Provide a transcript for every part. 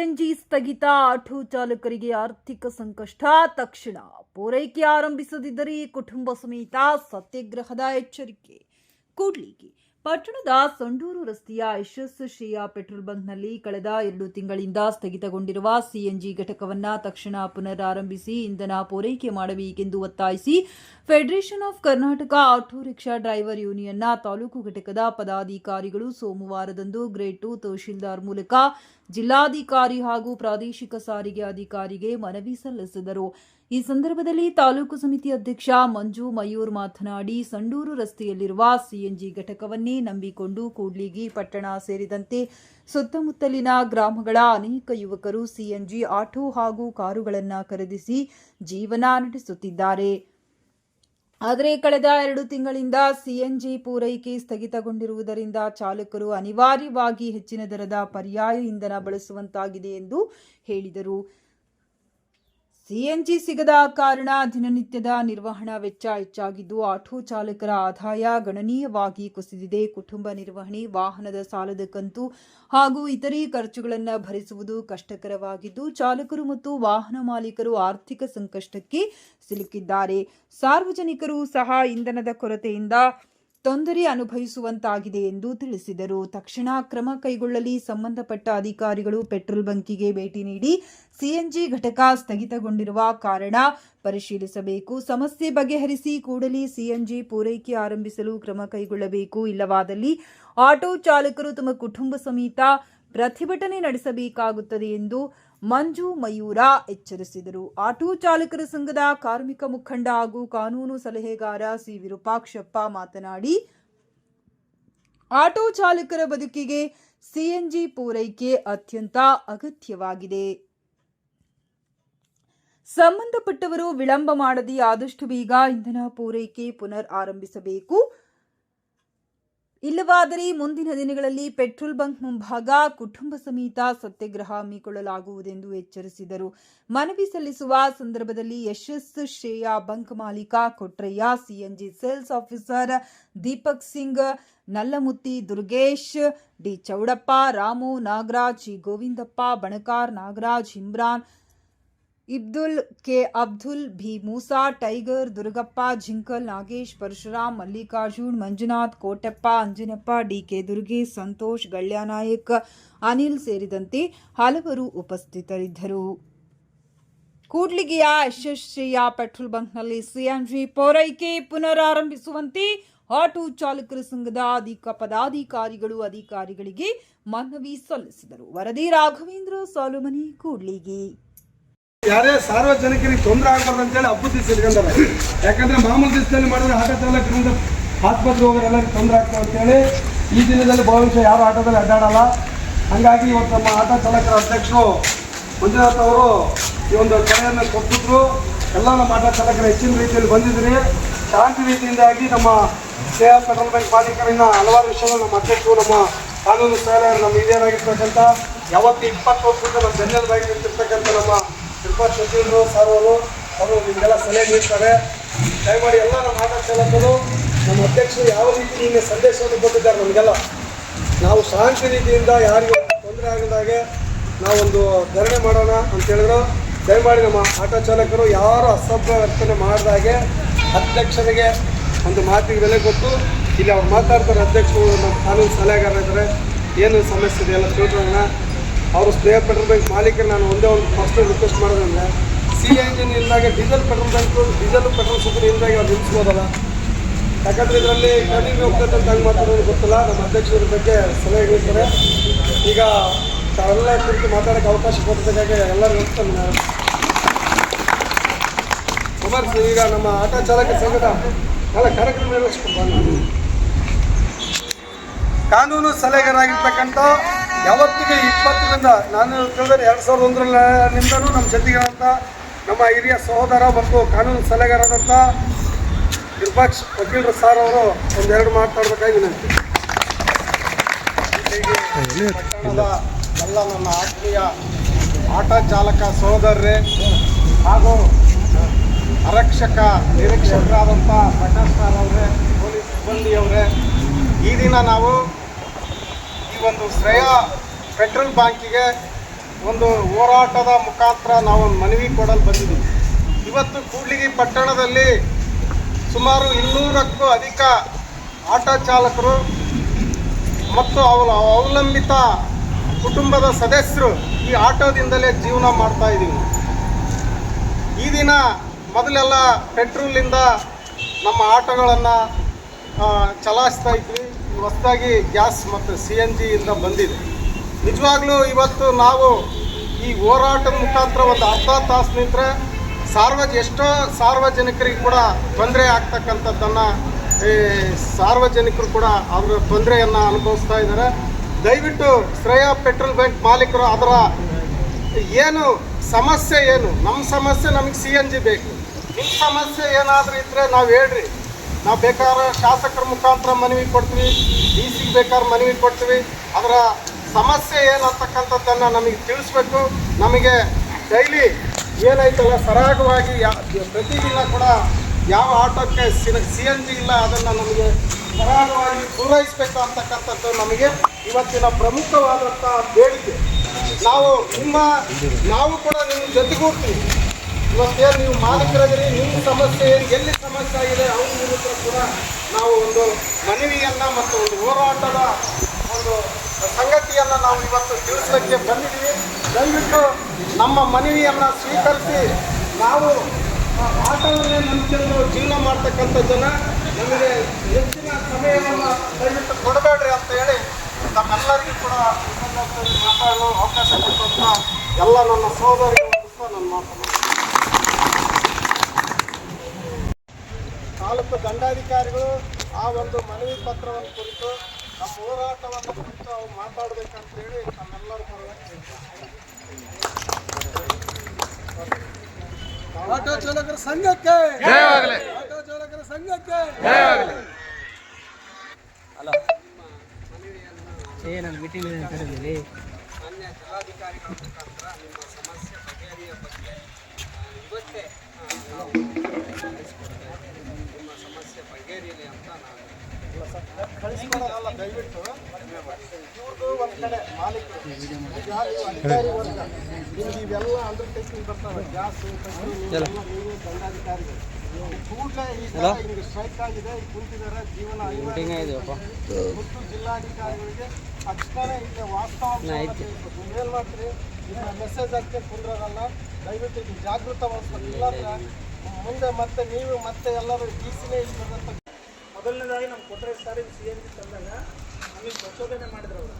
CNG ಸ್ಥಗಿತ, auto ಚಾಲಕರಿಗೆ ಆರ್ಥಿಕ ಸಂಕಷ್ಟ. ತಕ್ಷಣ ಪೂರೈಕೆ ಆರಂಭಿಸದಿದ್ದರೆ ಕುಟುಂಬ ಸಮೇತ ಸತ್ಯಾಗ್ರಹದ ಎಚ್ಚರಿಕೆ. ಕೂಡ್ಲಿಗಿ ಪಟ್ಟಣದ ಸಂಡೂರು ರಸ್ತೆಯ ಯಶಸ್ ಶ್ರೇಯ ಪೆಟ್ರೋಲ್ ಬಂಕ್ನಲ್ಲಿ ಕಳೆದ 2 ತಿಂಗಳಿಂದ ಸ್ಥಗಿತಗೊಂಡಿರುವ ಸಿಎನ್ಜಿ ಘಟಕವನ್ನು ತಕ್ಷಣ ಪುನರಾರಂಭಿಸಿ ಇಂಧನ ಪೂರೈಕೆ ಮಾಡಬೇಕೆಂದು ಒತ್ತಾಯಿಸಿ federation of Karnataka auto rickshaw driver ಯೂನಿಯನ್ನ ತಾಲೂಕು ಘಟಕದ ಪದಾಧಿಕಾರಿಗಳು ಸೋಮವಾರದಂದು ಗ್ರೇಡ್ 2 ತಹಶೀಲ್ದಾರ್ ಮೂಲಕ ಜಿಲ್ಲಾಧಿಕಾರಿ ಹಾಗೂ ಪ್ರಾದೇಶಿಕ ಸಾರಿಗೆ ಅಧಿಕಾರಿಗೆ ಮನವಿ ಸಲ್ಲಿಸಿದರು. ಈ ಸಂದರ್ಭದಲ್ಲಿ ತಾಲೂಕು ಸಮಿತಿ ಅಧ್ಯಕ್ಷ ಮಂಜು ಮಯೂರ್ ಮಾತನಾಡಿ, ಸಂಡೂರು ರಸ್ತೆಯಲ್ಲಿರುವ ಸಿಎನ್ಜಿ ಘಟಕವನ್ನೇ ನಂಬಿಕೊಂಡು ಕೂಡ್ಲಿಗಿ ಪಟ್ಟಣ ಸೇರಿದಂತೆ ಸುತ್ತಮುತ್ತಲಿನ ಗ್ರಾಮಗಳ ಅನೇಕ ಯುವಕರು ಸಿಎನ್ಜಿ ಆಟೋ ಹಾಗೂ ಕಾರುಗಳನ್ನು ಖರೀದಿಸಿ ಜೀವನ ನಡೆಸುತ್ತಿದ್ದಾರೆ. ಆದರೆ ಕಳೆದ 2 ತಿಂಗಳಿಂದ ಸಿಎನ್ಜಿ ಪೂರೈಕೆ ಸ್ಥಗಿತಗೊಂಡಿರುವುದರಿಂದ ಚಾಲಕರು ಅನಿವಾರ್ಯವಾಗಿ ಹೆಚ್ಚಿನ ದರದ ಪರ್ಯಾಯ ಇಂಧನ ಬಳಸುವಂತಾಗಿದೆ ಎಂದು ಹೇಳಿದರು. ಸಿಎನ್ಜಿ ಸಿಗದ ಕಾರಣ ದಿನನಿತ್ಯದ ನಿರ್ವಹಣಾ ವೆಚ್ಚ ಹೆಚ್ಚಾಗಿದ್ದು ಆಟೋ ಚಾಲಕರ ಆದಾಯ ಗಣನೀಯವಾಗಿ ಕುಸಿದಿದೆ. ಕುಟುಂಬ ನಿರ್ವಹಣೆ, ವಾಹನದ ಸಾಲದ ಕಂತು ಹಾಗೂ ಇತರೆ ಖರ್ಚುಗಳನ್ನು ಭರಿಸುವುದು ಕಷ್ಟಕರವಾಗಿದ್ದು ಚಾಲಕರು ಮತ್ತು ವಾಹನ ಮಾಲೀಕರು ಆರ್ಥಿಕ ಸಂಕಷ್ಟಕ್ಕೆ ಸಿಲುಕಿದ್ದಾರೆ. ಸಾರ್ವಜನಿಕರು ಸಹ ಇಂಧನದ ಕೊರತೆಯಿಂದ ತೊಂದರೆ ಅನುಭವಿಸುವಂತಾಗಿದೆ ಎಂದು ತಿಳಿಸಿದರು. ತಕ್ಷಣ ಕ್ರಮ ಕೈಗೊಳ್ಳಲಿ. ಸಂಬಂಧಪಟ್ಟ ಅಧಿಕಾರಿಗಳು ಪೆಟ್ರೋಲ್ ಬಂಕಿಗೆ ಭೇಟಿ ನೀಡಿ ಸಿಎನ್ಜಿ ಘಟಕ ಸ್ಥಗಿತಗೊಂಡಿರುವ ಕಾರಣ ಪರಿಶೀಲಿಸಬೇಕು. ಸಮಸ್ಯೆ ಬಗೆಹರಿಸಿ ಕೂಡಲೇ ಸಿಎನ್ಜಿ ಪೂರೈಕೆ ಆರಂಭಿಸಲು ಕ್ರಮ ಕೈಗೊಳ್ಳಬೇಕು. ಇಲ್ಲವಾದಲ್ಲಿ ಆಟೋ ಚಾಲಕರು ತಮ್ಮ ಕುಟುಂಬ ಸಮೇತ ಪ್ರತಿಭಟನೆ ನಡೆಸಬೇಕಾಗುತ್ತದೆ ಎಂದು ಮಂಜು ಮಯೂರ ಎಚ್ಚರಿಸಿದರು. ಆಟೋ ಚಾಲಕರ ಸಂಘದ ಕಾರ್ಮಿಕ ಮುಖಂಡ ಹಾಗೂ ಕಾನೂನು ಸಲಹೆಗಾರ ಸಿ ವಿರೂಪಾಕ್ಷಪ್ಪ ಮಾತನಾಡಿ, ಆಟೋ ಚಾಲಕರ ಬದುಕಿಗೆ ಸಿಎನ್ಜಿ ಪೂರೈಕೆ ಅತ್ಯಂತ ಅಗತ್ಯವಾಗಿದೆ. ಸಂಬಂಧಪಟ್ಟವರು ವಿಳಂಬ ಮಾಡದೆ ಆದಷ್ಟು ಬೇಗ ಇಂಧನ ಪೂರೈಕೆ ಪುನರ್ ಆರಂಭಿಸಬೇಕು. ಇಲ್ಲವಾದರೆ ಮುಂದಿನ ದಿನಗಳಲ್ಲಿ ಪೆಟ್ರೋಲ್ ಬಂಕ್ ಮುಂಭಾಗ ಕುಟುಂಬ ಸಮೇತ ಸತ್ಯಾಗ್ರಹ ಹಮ್ಮಿಕೊಳ್ಳಲಾಗುವುದೆಂದು ಎಚ್ಚರಿಸಿದರು. ಮನವಿ ಸಲ್ಲಿಸುವ ಸಂದರ್ಭದಲ್ಲಿ ಯಶಸ್ ಶ್ರೇಯ ಬಂಕ್ ಮಾಲೀಕ Kotrayya, CNG sales officer Deepak Singh, Nallamutti Durgesh, D Chowdappa, Ramu, Nagaraj, G Govindappa, Banakar, Nagaraj, Imran, Ibdul, K Abdul, B Moosa, Tiger, Durgappa, Jinkal, Nagesh, Parashuram, Mallikarjun, Manjunath, Koteppa, Anjanappa, DK Durgesh, Santosh, Galyanayak, Anil ಸೇರಿದಂತೆ ಹಲವರು ಉಪಸ್ಥಿತರಿದ್ದರು. ಕೂಡ್ಲಿಗಿಯ ಯಶಸ್ವಿಯ ಪೆಟ್ರೋಲ್ ಬಂಕ್ನಲ್ಲಿ ಸಿಎನ್ಜಿ ಪೂರೈಕೆ ಪುನರಾರಂಭಿಸುವಂತೆ ಆಟೋ ಚಾಲಕರ ಸಂಘದ ಪದಾಧಿಕಾರಿಗಳು ಅಧಿಕಾರಿಗಳಿಗೆ ಮನವಿ ಸಲ್ಲಿಸಿದರು. ವರದಿ ರಾಘವೇಂದ್ರ ಸಾಲುಮನಿ, ಕೂಡ್ಲಿಗಿ. ಯಾರೇ ಸಾರ್ವಜನಿಕರಿಗೆ ತೊಂದರೆ ಆಗಬಾರ್ದು ಅಂತೇಳಿ ಹಬ್ಬದ ದಿವಸ ಇಟ್ಕೊಂಡಾರೆ. ಯಾಕಂದ್ರೆ ಮಾಮೂಲು ದಿವಸದಲ್ಲಿ ಮಾಡಿದ್ರೆ ಆಟೋ ಚಾಲಕರಿಂದ ಆಸ್ಪತ್ರೆ ಹೋಗೋರು ಎಲ್ಲರಿಗೂ ತೊಂದರೆ ಆಗ್ತದೆ ಅಂತೇಳಿ ಈ ದಿನದಲ್ಲಿ ಬಹುಶಃ ಯಾರು ಆಟೋದಲ್ಲಿ ಅಡ್ಡಾಡಲ್ಲ. ಹಾಗಾಗಿ ಇವತ್ತು ನಮ್ಮ ಆಟೋ ಚಾಲಕರ ಅಧ್ಯಕ್ಷರು ಮಂಜುನಾಥ್ ಅವರು ಈ ಒಂದು ಕರೆಯನ್ನು ಕೊಟ್ಟಿದ್ರು. ಎಲ್ಲ ನಮ್ಮ ಆಟೋ ಚಾಲಕರು ಹೆಚ್ಚಿನ ರೀತಿಯಲ್ಲಿ ಬಂದಿದ್ರಿ. ಶಾಂತಿ ರೀತಿಯಿಂದಾಗಿ ನಮ್ಮ ಶ್ರೇಯ ಪೆಟ್ರೋಲ್ ಬಂಕ್ ಮಾಲೀಕರಿಂದ ಹಲವಾರು ವಿಷಯಗಳು ನಮ್ಮ ಅಧ್ಯಕ್ಷರು, ನಮ್ಮ ಕಾನೂನು ಸಲಹೆಗಾರರು, ನಮ್ಮ ಹಿರಿಯರಾಗಿರ್ತಕ್ಕಂಥ ಯಾವತ್ತು 20 ವರ್ಷದಿಂದ ನಮ್ಮ ಬೆನ್ನೆಲುಬಾಗಿ ನಿಂತಿರ್ತಕ್ಕಂಥ ನಮ್ಮ ತಿರುಪತಿ ಶೆಟ್ಟಿರು ಸರ್ ಅವರು ನಿಮಗೆಲ್ಲ ಸಲಹೆ ನೀಡ್ತಾರೆ. ದಯಮಾಡಿ ಎಲ್ಲ ನಮ್ಮ ಆಟೋ ಚಾಲಕರು, ನಮ್ಮ ಅಧ್ಯಕ್ಷರು ಯಾವ ರೀತಿ ನಿಮಗೆ ಸಂದೇಶವನ್ನು ಕೊಟ್ಟಿದ್ದಾರೆ ನಮಗೆಲ್ಲ, ನಾವು ಶಾಂತಿ ರೀತಿಯಿಂದ ಯಾರಿಗೂ ತೊಂದರೆ ಆಗದಾಗೆ ನಾವೊಂದು ಧರಣಿ ಮಾಡೋಣ ಅಂತ ಹೇಳಿದ್ರು. ದಯಮಾಡಿ ನಮ್ಮ ಆಟೋ ಚಾಲಕರು ಯಾರು ಅಸಭ್ಯ ವರ್ತನೆ ಮಾಡಿದಾಗೆ ಅಧ್ಯಕ್ಷರಿಗೆ ಒಂದು ಮಾತಿಗೆ ಬೆಲೆ ಕೊಟ್ಟು ಇಲ್ಲಿ ಅವ್ರು ಮಾತಾಡ್ತಾರೆ. ಅಧ್ಯಕ್ಷರು ನಮ್ಮ ಕಾನೂನು ಸಲಹೆಗಾರರಿದ್ದಾರೆ, ಏನು ಸಮಸ್ಯೆ ಇದೆಯಲ್ಲ ತಿಳ್ಕೊಳ್ಳೋಣ. ಅವರು ಶ್ರೇಯ ಪೆಟ್ರೋಲ್ ಬಂಕ್ ಮಾಲೀಕರು ನಾನು ಒಂದೇ ಒಂದು ಪರ್ಸನಲ್ ರಿಕ್ವೆಸ್ಟ್ ಮಾಡೋದಂದರೆ ಸಿಎನ್ಜಿ ಇಲ್ದಾಗೆ diesel petrol bunk petrol super ಇಲ್ದಾಗೆ ಅವ್ರು ನಿಲ್ಲಿಸ್ಬೋದಲ್ಲ. ಯಾಕಂದರೆ ಇದರಲ್ಲಿ ಕಡಿಮೆ ಹೋಗ್ತದೆ ಅಂತ ಹಂಗೆ ಮಾತಾಡೋದು ಗೊತ್ತಿಲ್ಲ. ನಮ್ಮ ಅಧ್ಯಕ್ಷರ ಬಗ್ಗೆ ಸಲಹೆ ನೀಡ್ತಾರೆ. ಈಗ ತಾವೆಲ್ಲ ಕುರಿತು ಮಾತಾಡೋಕ್ಕೆ ಅವಕಾಶ ಕೊಡಬೇಕಾಗಿ ಎಲ್ಲರೂ ಹೇಳ್ತಾನೆ. ಈಗ ನಮ್ಮ ಆಟೋ ಚಾಲಕ ಸಂಘದ ಎಲ್ಲ ಕಾರ್ಯಕ್ರಮ ಕಾನೂನು ಸಲಹೆಗಾರಾಗಿರ್ತಕ್ಕಂಥ ಯಾವತ್ತಿಗೆ 20ರಿಂದ ನಾನು ತಿಳಿದರೆ 2001ರಿಂದನೂ ನಮ್ಮ ಜೊತೆಗಿರೋಂಥ ನಮ್ಮ ಹಿರಿಯ ಸಹೋದರ ಮತ್ತು ಕಾನೂನು ಸಲಹೆಗಾರರಾದಂಥ ವಿರೂಪಾಕ್ಷ ವಕೀಲರು ಸಾರ್ ಅವರು ಒಂದೆರಡು ಮಾತಾಡಬೇಕಾಗಿ ವಿನಂತಿ. ಪಟ್ಟಣದ ಎಲ್ಲ ನನ್ನ ಆತ್ಮೀಯ ಆಟೋ ಚಾಲಕ ಸಹೋದರರೇ ಹಾಗೂ ಆರಕ್ಷಕ ನಿರೀಕ್ಷಕರಾದಂಥ ಪ್ರಕಾಶ್ ಸಾರ್ ಅವರೇ, ಪೊಲೀಸ್ ಸಿಬ್ಬಂದಿಯವರೇ, ಈ ದಿನ ನಾವು ಈ ಒಂದು ಶ್ರೇಯ ಪೆಟ್ರೋಲ್ ಬಂಕಿಗೆ ಒಂದು ಹೋರಾಟದ ಮುಖಾಂತರ ನಾವು ಒಂದು ಮನವಿ ಕೊಡಲು ಬಂದಿದ್ದೀವಿ. ಇವತ್ತು ಕೂಡ್ಲಿಗಿ ಪಟ್ಟಣದಲ್ಲಿ ಸುಮಾರು 200ಕ್ಕೂ ಅಧಿಕ ಆಟೋ ಚಾಲಕರು ಮತ್ತು ಅವಲಂಬಿತ ಕುಟುಂಬದ ಸದಸ್ಯರು ಈ ಆಟೋದಿಂದಲೇ ಜೀವನ ಮಾಡ್ತಾ ಇದ್ದೀವಿ. ಈ ದಿನ ಮೊದಲೆಲ್ಲ ಪೆಟ್ರೋಲಿಂದ ನಮ್ಮ ಆಟೋಗಳನ್ನು ಚಲಾಯಿಸ್ತಾ ಇದ್ವಿ. ಹೊಸದಾಗಿ ಗ್ಯಾಸ್ ಮತ್ತು CNG ಇಂದ ಬಂದಿದೆ. ನಿಜವಾಗ್ಲೂ ಇವತ್ತು ನಾವು ಈ ಹೋರಾಟದ ಮುಖಾಂತರ ಒಂದು ಅರ್ಧ ತಾಸು ನಿಂತರೆ ಎಷ್ಟೋ ಸಾರ್ವಜನಿಕರಿಗೆ ಕೂಡ ತೊಂದರೆ ಆಗ್ತಕ್ಕಂಥದ್ದನ್ನು ಸಾರ್ವಜನಿಕರು ಕೂಡ ಅದರ ತೊಂದರೆಯನ್ನು ಅನುಭವಿಸ್ತಾ ಇದ್ದಾರೆ. ದಯವಿಟ್ಟು ಶ್ರೇಯಾ ಪೆಟ್ರೋಲ್ ಬಂಕ್ ಮಾಲೀಕರು ಅದರ ಏನು ಸಮಸ್ಯೆ ಏನು, ನಮ್ಮ ಸಮಸ್ಯೆ ನಮಗೆ CNG ಬೇಕು, ನಿಮ್ಮ ಸಮಸ್ಯೆ ಏನಾದರೂ ಇದ್ದರೆ ನಾವು ಹೇಳ್ರಿ, ನಾವು ಬೇಕಾದ್ರೆ ಶಾಸಕರ ಮುಖಾಂತರ ಮನವಿ ಕೊಡ್ತೀವಿ, DC ಬೇಕಾದ್ರೆ ಮನವಿ ಕೊಡ್ತೀವಿ. ಅದರ ಸಮಸ್ಯೆ ಏನಂತಕ್ಕಂಥದ್ದನ್ನು ನಮಗೆ ತಿಳಿಸ್ಬೇಕು. ನಮಗೆ ಡೈಲಿ ಏನೈತಲ್ಲ ಸರಾಗವಾಗಿ ಪ್ರತಿದಿನ ಕೂಡ ಯಾವ ಆಟೋಕ್ಕೆ CNG ಇಲ್ಲ ಅದನ್ನು ನಮಗೆ ಸರಾಗವಾಗಿ ಪೂರೈಸಬೇಕು ಅಂತಕ್ಕಂಥದ್ದು ನಮಗೆ ಇವತ್ತಿನ ಪ್ರಮುಖವಾದಂಥ ಬೇಡಿಕೆ. ನಾವು ಕೂಡ ನಿಮ್ಮ ಜೊತೆಗೂಡ್ತೀವಿ. ಇವತ್ತೇನು ನೀವು ಮಾಲೀಕರಾಗಿರಿ, ನಿಮ್ಮ ಸಮಸ್ಯೆ ಏನು, ಎಲ್ಲಿ ಸಮಸ್ಯೆ ಆಗಿದೆ ಅವ್ರ ವಿರುದ್ಧ ಕೂಡ ನಾವು ಒಂದು ಮನವಿಯನ್ನು ಮತ್ತು ಒಂದು ಹೋರಾಟದ ಒಂದು ಸಂಗತಿಯನ್ನು ನಾವು ಇವತ್ತು ತಿಳಿಸಲಿಕ್ಕೆ ಬಂದಿದ್ದೀವಿ. ದಯವಿಟ್ಟು ನಮ್ಮ ಮನವಿಯನ್ನು ಸ್ವೀಕರಿಸಿ ನಾವು ಆಟೋವನ್ನೇ ನಂಬಿಕೊಂಡು ಜೀವನ ಮಾಡ್ತಕ್ಕಂಥದ್ದನ್ನು ನಮಗೆ ಹೆಚ್ಚಿನ ಸಮಯವನ್ನು ದಯವಿಟ್ಟು ಕೊಡಬೇಡ್ರಿ ಅಂತ ಹೇಳಿ ನಮ್ಮೆಲ್ಲರಿಗೂ ಕೂಡ ಮಾತಾಡಲು ಅವಕಾಶ ಕೊಟ್ಟಂಥ ಎಲ್ಲ ನನ್ನ ಸಹೋದರಿಗಳು ಸಹ ನನ್ನ ಮಾತನ್ನು ತಾಲೂಕು ದಂಡಾಧಿಕಾರಿಗಳು ಆ ಒಂದು ಮನವಿ ಪತ್ರವನ್ನು ಕುರಿತು ನಮ್ಮ ಹೋರಾಟವನ್ನು ಕುರಿತು ಅವ್ರು ಮಾತಾಡಬೇಕಂತೇಳಿ ನಮ್ಮೆಲ್ಲರ ಪರವಾಗಿ ಆಟೋ ಚಾಲಕರ ಸಂಘಕ್ಕೆ ಜಯವಾಗಲಿ. ಆಟೋ ಚಾಲಕರ ಸಂಘಕ್ಕೆ ಜಯವಾಗಲಿ. ಮಾನ್ಯ ಜಿಲ್ಲಾಧಿಕಾರಿಗಳ ಮುಖಾಂತರ ನಿಮ್ಮ ಸಮಸ್ಯೆ ಬಗೆಹರಿಯ ಬಗ್ಗೆ ಇವತ್ತೇ ನಾವು ನಿಮ್ಮ ಸಮಸ್ಯೆ ಬಗೆಹರಿಯಲಿ ಅಂತ ನಾನು ಕಳಿಸ್ಕೊಡೋದಲ್ಲ. ದಯವಿಟ್ಟು ಇವ್ರದ್ದು ಒಂದು ಕಡೆ ಮಾಲೀಕರು ಈಗ ನೀವು ಅಧಿಕಾರಿ ವರ್ಗ ನಿಮ್ಗೆ ಇವೆಲ್ಲ ಅಂಡರ್ಟೇಕಿಂಗ್ ಬರ್ತಾವೆ. ಗ್ಯಾಸ್ ನೀವು ದಂಡಾಧಿಕಾರಿಗಳು ಕೂಡಲೇ ಈ ಥರ ನಿಮಗೆ ಸ್ಟ್ರೈಕ್ ಆಗಿದೆ, ಕುಂತಿದ್ದಾರೆ, ಜೀವನ ಮತ್ತು ಜಿಲ್ಲಾಧಿಕಾರಿಗಳಿಗೆ ತಕ್ಷಣ ಈಗ ವಾಸ್ತವ ನೀವೇನು ಮಾಡ್ತೀರಿ, ಈಗ ಮೆಸೇಜ್ ಹಾಕಿ ಕುಂದ್ರಲ್ಲ. ದಯವಿಟ್ಟು ಇದು ಜಾಗೃತ ವಹಿಸ್ಬೇಕು. ಇಲ್ಲಾಂದ್ರೆ ಮುಂದೆ ಮತ್ತೆ ನೀವು ಮತ್ತೆ ಎಲ್ಲರೂ DCನೇ ಇಲ್ಲಿ ಬರೋಂಥ. ಮೊದಲನೇದಾಗಿ ನಮ್ಮ ಕೊಟ್ಟರೆ ಸಾರಿ CNG ತಂದಾಗ ನಮಗೆ ಪ್ರಚೋದನೆ ಮಾಡಿದ್ರು ಅವರು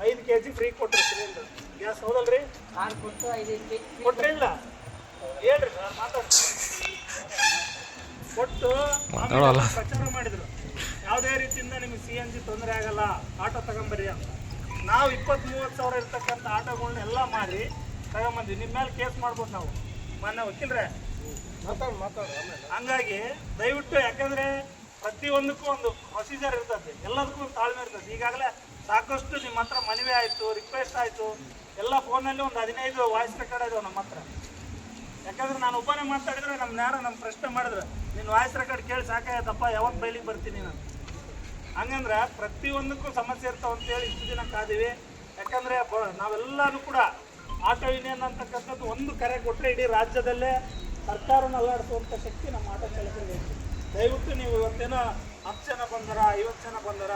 5 kg ಫ್ರೀ ಕೊಟ್ಟರು ಸಿಲಿಂಡರ್ ಗ್ಯಾಸ್. ಹೌದಲ್ರಿ? ಕೊಟ್ಟರಿಲ್ಲ ಹೇಳ್ರಿ ಸರ್, ಮಾತಾಡ್ತಾರೆ ಕೊಟ್ಟು ಪ್ರಚಾರ ಮಾಡಿದ್ರು. ಯಾವುದೇ ರೀತಿಯಿಂದ ನಿಮಗೆ CNG ತೊಂದರೆ ಆಗಲ್ಲ, ಆಟೋ ತಗೊಂಬರ್ರಿ ಅಂತ. ನಾವು 20-30 ಸಾವಿರ ಇರ್ತಕ್ಕಂಥ ಆಟೋಗಳನ್ನ ಎಲ್ಲ ಮಾರಿ ತಗೊಂಬಂದ್ವಿ. ನಿಮ್ಮ ಮೇಲೆ ಕೇಸ್ ಮಾಡ್ಬೋದು ನಾವು, ಮೊನ್ನೆ ವಕೀಲ್ರೆ ಮಾತಾಡ. ಹಂಗಾಗಿ ದಯವಿಟ್ಟು, ಯಾಕಂದರೆ ಪ್ರತಿಯೊಂದಕ್ಕೂ ಒಂದು ಪ್ರೊಸೀಜರ್ ಇರ್ತದೆ, ಎಲ್ಲದಕ್ಕೂ ಒಂದು ತಾಳ್ಮೆ ಇರ್ತದೆ. ಈಗಾಗಲೇ ಸಾಕಷ್ಟು ನಿಮ್ಮ ಹತ್ರ ಮನವಿ ಆಯಿತು, ರಿಕ್ವೆಸ್ಟ್ ಆಯಿತು, ಎಲ್ಲ ಫೋನಲ್ಲಿ ಒಂದು 15 ವಾಯ್ಸ್ ರೆಕಾರ್ಡ್ ಇದಾವೆ ನಮ್ಮ ಹತ್ರ. ಯಾಕಂದ್ರೆ ನಾನು ಒಬ್ಬನೇ ಮಾತಾಡಿದ್ರೆ ನಮ್ಮ ಪ್ರಶ್ನೆ ಮಾಡಿದ್ರೆ ನಿನ್ನ ವಾಯ್ಸ್ ರೆಕಾರ್ಡ್ ಕೇಳಿ ಸಾಕಾಯ್ತಪ್ಪ, ಯಾವಾಗ ಬೈಲಿಗೆ ಬರ್ತೀನಿ ನಾನು. ಹಂಗಂದ್ರೆ ಪ್ರತಿಯೊಂದಕ್ಕೂ ಸಮಸ್ಯೆ ಇರ್ತಾವೆ ಅಂತೇಳಿ ಇಷ್ಟು ದಿನ ಕಾದೀವಿ. ಯಾಕಂದರೆ ನಾವೆಲ್ಲರೂ ಕೂಡ ಆಟೋ ಯೂನಿಯನ್ ಅಂತಕ್ಕಂಥದ್ದು ಒಂದು ಕರೆ ಕೊಟ್ಟರೆ ಇಡೀ ರಾಜ್ಯದಲ್ಲೇ ಸರ್ಕಾರನ ಅಲ್ಲಾಡಿಸುವಂಥ ಶಕ್ತಿ ನಮ್ಮ ಆಟೋ ಚಾಲಕರಿಗೆ. ದಯವಿಟ್ಟು ನೀವು ಇವತ್ತೇನೋ 10 ಜನ ಬಂದಾರ, 50 ಜನ ಬಂದಾರ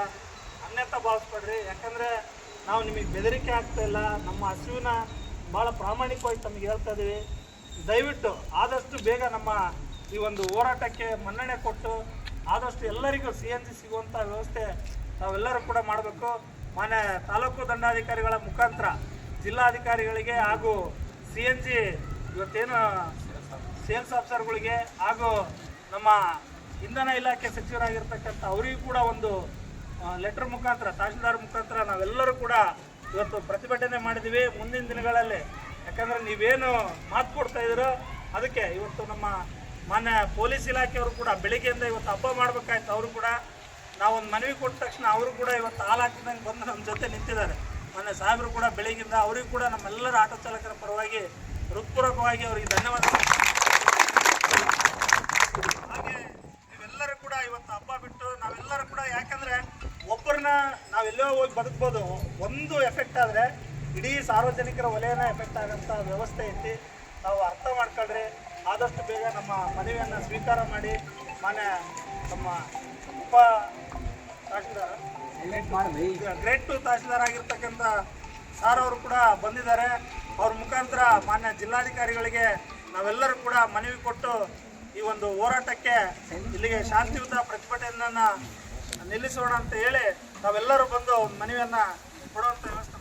ಅನ್ಯತಾ ಭಾವಿಸ್ಬೇಡ್ರಿ. ಯಾಕಂದರೆ ನಾವು ನಿಮಗೆ ಬೆದರಿಕೆ ಆಗ್ತಾಯಿಲ್ಲ, ನಮ್ಮ ಹಸುವಿನ ಭಾಳ ಪ್ರಾಮಾಣಿಕವಾಗಿ ತಮಗೆ ಹೇಳ್ತಾ ಇದ್ದೀವಿ. ದಯವಿಟ್ಟು ಆದಷ್ಟು ಬೇಗ ನಮ್ಮ ಈ ಒಂದು ಹೋರಾಟಕ್ಕೆ ಮನ್ನಣೆ ಕೊಟ್ಟು ಆದಷ್ಟು ಎಲ್ಲರಿಗೂ CNG ಸಿಗುವಂಥ ವ್ಯವಸ್ಥೆ ನಾವೆಲ್ಲರೂ ಕೂಡ ಮಾಡಬೇಕು. ಮಾನ್ಯ ತಾಲೂಕು ದಂಡಾಧಿಕಾರಿಗಳ ಮುಖಾಂತರ ಜಿಲ್ಲಾಧಿಕಾರಿಗಳಿಗೆ ಹಾಗೂ CNG ಇವತ್ತೇನು ಸೇಲ್ಸ್ ಆಫೀಸರ್ಗಳಿಗೆ ಹಾಗೂ ನಮ್ಮ ಇಂಧನ ಇಲಾಖೆ ಸಚಿವರಾಗಿರ್ತಕ್ಕಂಥ ಅವರಿಗೂ ಕೂಡ ಒಂದು ಲೆಟರ್ ಮುಖಾಂತರ, ತಹಶೀಲ್ದಾರ್ ಮುಖಾಂತರ ನಾವೆಲ್ಲರೂ ಕೂಡ ಇವತ್ತು ಪ್ರತಿಭಟನೆ ಮಾಡಿದ್ದೀವಿ. ಮುಂದಿನ ದಿನಗಳಲ್ಲಿ ಯಾಕಂದರೆ ನೀವೇನು ಮಾತು ಕೊಡ್ತಾ ಇದ್ದೀರೋ ಅದಕ್ಕೆ ಇವತ್ತು ನಮ್ಮ ಮಾನ್ಯ ಪೊಲೀಸ್ ಇಲಾಖೆಯವರು ಕೂಡ ಬೆಳಿಗ್ಗೆಯಿಂದ ಇವತ್ತು ಹಬ್ಬ ಮಾಡಬೇಕಾಯ್ತು. ಅವರು ಕೂಡ ನಾವೊಂದು ಮನವಿ ಕೊಟ್ಟ ತಕ್ಷಣ ಅವರು ಕೂಡ ಇವತ್ತು ಹಾಲು ಹಾಕಿದಂಗೆ ಬಂದು ನಮ್ಮ ಜೊತೆ ನಿಂತಿದ್ದಾರೆ. ಮೊನ್ನೆ ಸಾಹೇಬರು ಕೂಡ ಬೆಳಗ್ಗಿಂದ ಅವರಿಗೂ ಕೂಡ ನಮ್ಮೆಲ್ಲರ ಆಟೋ ಚಾಲಕರ ಪರವಾಗಿ ಹೃತ್ಪೂರ್ವಕವಾಗಿ ಅವರಿಗೆ ಧನ್ಯವಾದ. ಹಾಗೆ ನೀವೆಲ್ಲರೂ ಕೂಡ ಇವತ್ತು ಹಬ್ಬ ಬಿಟ್ಟು ನಾವೆಲ್ಲರೂ ಕೂಡ, ಯಾಕಂದರೆ ಒಬ್ಬರನ್ನ ನಾವೆಲ್ಲೋ ಹೋಗಿ ಬದುಕ್ಬೋದು, ಒಂದು ಎಫೆಕ್ಟ್ ಆದರೆ ಇಡೀ ಸಾರ್ವಜನಿಕರ ವಲಯನ ಎಫೆಕ್ಟ್ ಆಗೋಂಥ ವ್ಯವಸ್ಥೆ ಐತಿ. ನಾವು ಅರ್ಥ ಮಾಡ್ಕೊಳ್ರಿ, ಆದಷ್ಟು ಬೇಗ ನಮ್ಮ ಮನವಿಯನ್ನು ಸ್ವೀಕಾರ ಮಾಡಿ. ಮಾನ್ಯ ನಮ್ಮ ಉಪ ತಹಶೀಲ್ದಾರ್ ಗ್ರೇಡ್ 2 ತಹಶೀಲ್ದಾರ್ ಆಗಿರ್ತಕ್ಕಂಥ ಸಾರ್ ಅವರು ಕೂಡ ಬಂದಿದ್ದಾರೆ. ಅವ್ರ ಮುಖಾಂತರ ಮಾನ್ಯ ಜಿಲ್ಲಾಧಿಕಾರಿಗಳಿಗೆ ನಾವೆಲ್ಲರೂ ಕೂಡ ಮನವಿ ಕೊಟ್ಟು ಈ ಒಂದು ಹೋರಾಟಕ್ಕೆ ಇಲ್ಲಿಗೆ ಶಾಂತಿಯುತ ಪ್ರತಿಭಟನೆಯನ್ನು ನಿಲ್ಲಿಸೋಣ ಅಂತ ಹೇಳಿ ನಾವೆಲ್ಲರೂ ಬಂದು ಮನವಿಯನ್ನು ಕೊಡುವಂಥ ವ್ಯವಸ್ಥೆ